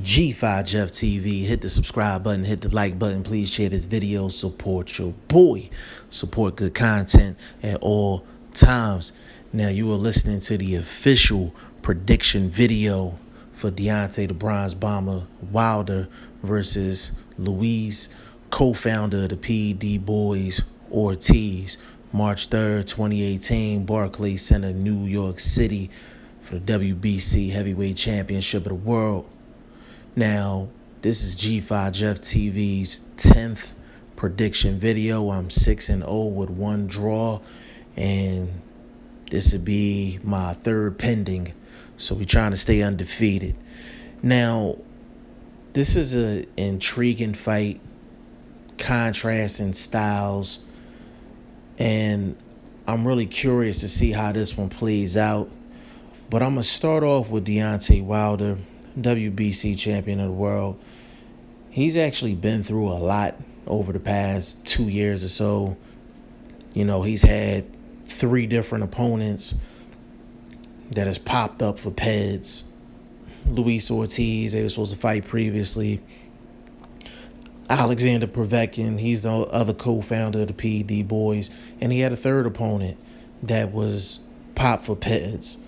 G5Jefftv. Hit the subscribe button, hit the like button. Please share this video. Support your boy. Support good content at all times. Now, you are listening to the official prediction video for Deontay the Bronze Bomber Wilder versus Luis, co-founder of the PED Boys, Ortiz, March 3rd, 2018, Barclays Center, New York City, for the WBC Heavyweight Championship of the world. Now, this is G5Jefftv's 10th prediction video. I'm 6-0 with one draw, and this would be my third pending. So we're trying to stay undefeated. Now, this is an intriguing fight, contrasting styles, and I'm really curious to see how this one plays out. But I'm going to start off with Deontay Wilder, WBC champion of the world. He's actually been through a lot over the past 2 years or so. You know, he's had 3 different opponents that has popped up for PEDs. Luis Ortiz, they were supposed to fight previously. Alexander Povetkin, he's the other co-founder of the PED Boys. And he had a third opponent that was popped for PEDs.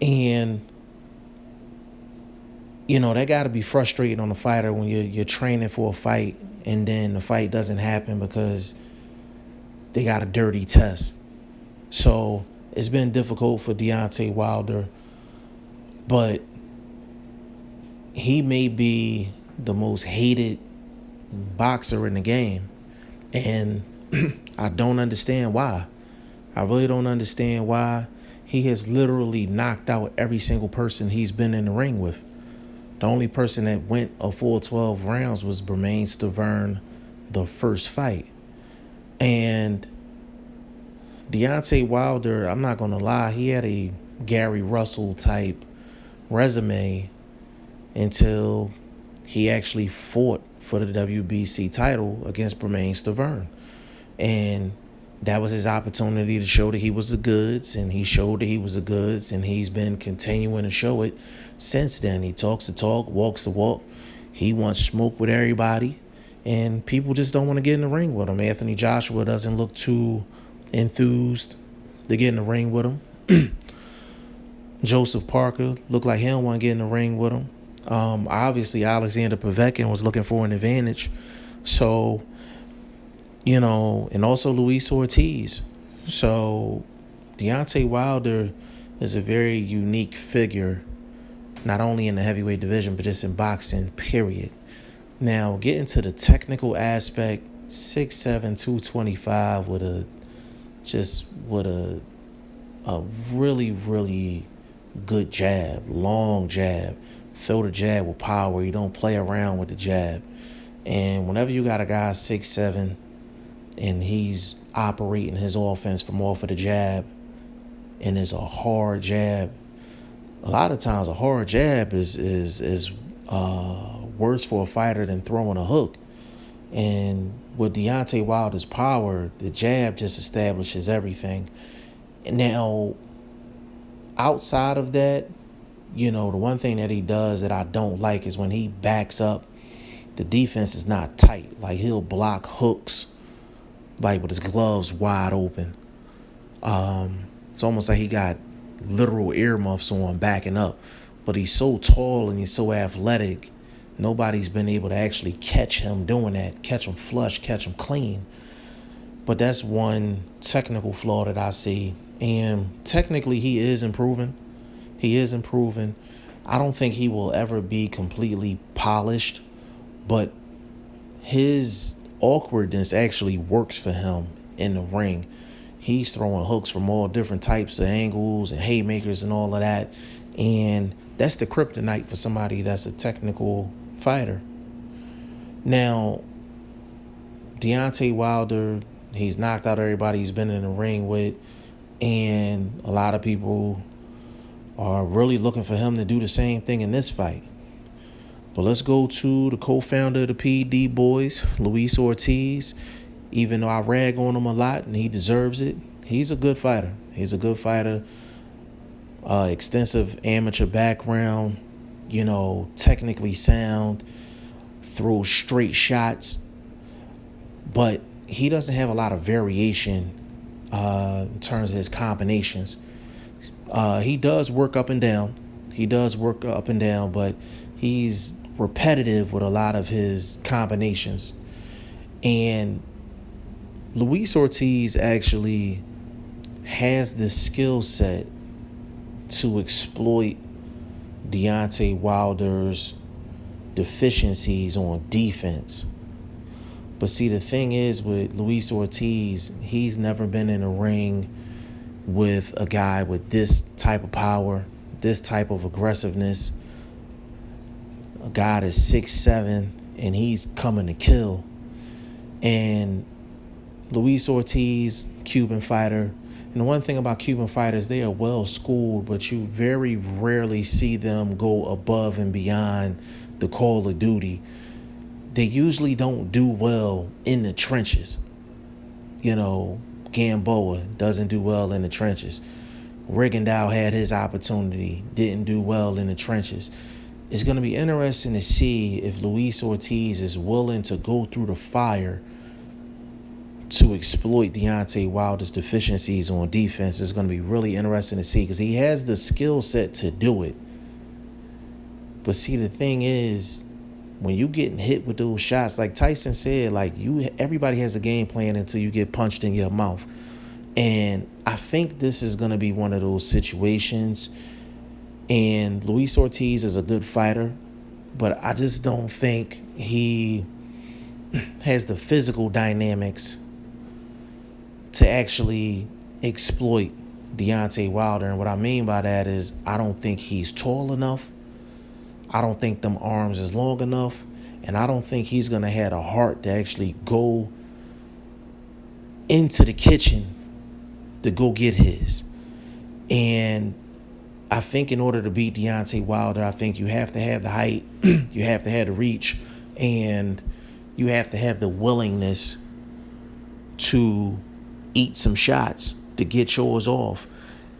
And, you know, that got to be frustrating on a fighter when you're training for a fight and then the fight doesn't happen because they got a dirty test. So it's been difficult for Deontay Wilder, but he may be the most hated boxer in the game. And I don't understand why. I really don't understand why. He has literally knocked out every single person he's been in the ring with. The only person that went a full 12 rounds was Stavern, the first fight. And Deontay Wilder, I'm not going to lie, he had a Gary Russell type resume until he actually fought for the WBC title against Stavern. And that was his opportunity to show that he was the goods, and he showed that he was the goods, and he's been continuing to show it since then. He talks the talk, walks the walk. He wants smoke with everybody, and people just don't want to get in the ring with him. Anthony Joshua doesn't look too enthused to get in the ring with him. Joseph Parker looked like he don't want to get in the ring with him. Obviously, Alexander Povetkin was looking for an advantage. So, you know, and also Luis Ortiz. So Deontay Wilder is a very unique figure, not only in the heavyweight division, but just in boxing, period. Now, getting to the technical aspect, 6'7", 225 with a really, really good jab, long jab. Throw the jab with power. You don't play around with the jab. And whenever you got a guy 6'7", and he's operating his offense from off of the jab, and it's a hard jab, a lot of times a hard jab is worse for a fighter than throwing a hook. And with Deontay Wilder's power, the jab just establishes everything. And now, outside of that, you know, the one thing that he does that I don't like is when he backs up, the defense is not tight. Like, he'll block hooks, like with his gloves wide open. It's almost like he got literal earmuffs on backing up. But he's so tall and he's so athletic, nobody's been able to actually catch him doing that, catch him flush, catch him clean. But that's one technical flaw that I see. And technically, he is improving. He is improving. I don't think he will ever be completely polished, but his awkwardness actually works for him in the ring. He's throwing hooks from all different types of angles and haymakers and all of that. And that's the kryptonite for somebody that's a technical fighter. Now, Deontay Wilder, he's knocked out everybody he's been in the ring with. And a lot of people are really looking for him to do the same thing in this fight. But let's go to the co-founder of the PED Boys, Luis Ortiz. Even though I rag on him a lot and he deserves it, he's a good fighter. He's a good fighter. Extensive amateur background. technically sound, throws straight shots, but he doesn't have a lot of variation in terms of his combinations. He does work up and down. But he's repetitive with a lot of his combinations. And Luis Ortiz actually has the skill set to exploit Deontay Wilder's deficiencies on defense. But see, the thing is with Luis Ortiz, he's never been in a ring with a guy with this type of power, this type of aggressiveness. A guy that's 6'7", and he's coming to kill. And Luis Ortiz, Cuban fighter. And the one thing about Cuban fighters, they are well schooled, but you very rarely see them go above and beyond the call of duty. They usually don't do well in the trenches. Gamboa doesn't do well in the trenches. Rigondeaux had his opportunity, didn't do well in the trenches. It's going to be interesting to see if Luis Ortiz is willing to go through the fire to exploit Deontay Wilder's deficiencies on defense. It's going to be really interesting to see because he has the skill set to do it. But see, the thing is, when you getting hit with those shots, like Tyson said, everybody has a game plan until you get punched in your mouth. And I think this is going to be one of those situations. And Luis Ortiz is a good fighter, but I just don't think he has the physical dynamics to actually exploit Deontay Wilder. And what I mean by that is I don't think he's tall enough. I don't think them arms is long enough. And I don't think he's going to have a heart to actually go into the kitchen to go get his. And I think in order to beat Deontay Wilder, I think you have to have the height, you have to have the reach, and you have to have the willingness to eat some shots to get yours off.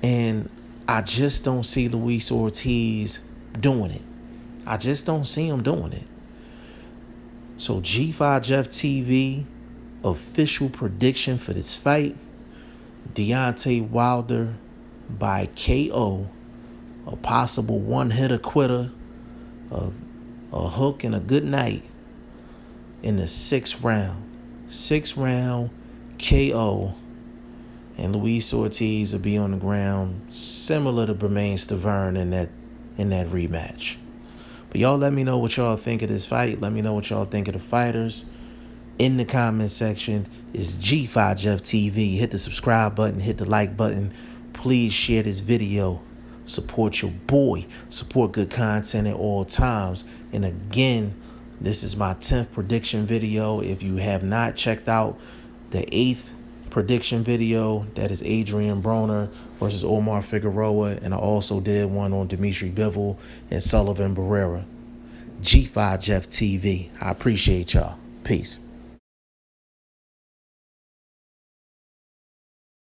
And I just don't see Luis Ortiz doing it. I just don't see him doing it. So G5Jefftv official prediction for this fight: Deontay Wilder by KO, a possible one-hitter quitter, a hook and a good night in the 6th round. 6th round KO, and Luis Ortiz will be on the ground similar to Bermane Stavern in that rematch. But y'all let me know what y'all think of this fight. Let me know what y'all think of the fighters in the comment section. It's G5Jefftv. Hit the subscribe button, hit the like button. Please share this video. Support your boy. Support good content at all times. And again, this is my 10th prediction video. If you have not checked out the 8th prediction video, that is Adrian Broner versus Omar Figueroa, and I also did one on Dimitri Bivol and Sullivan Barrera. G5Jefftv. I appreciate y'all. Peace.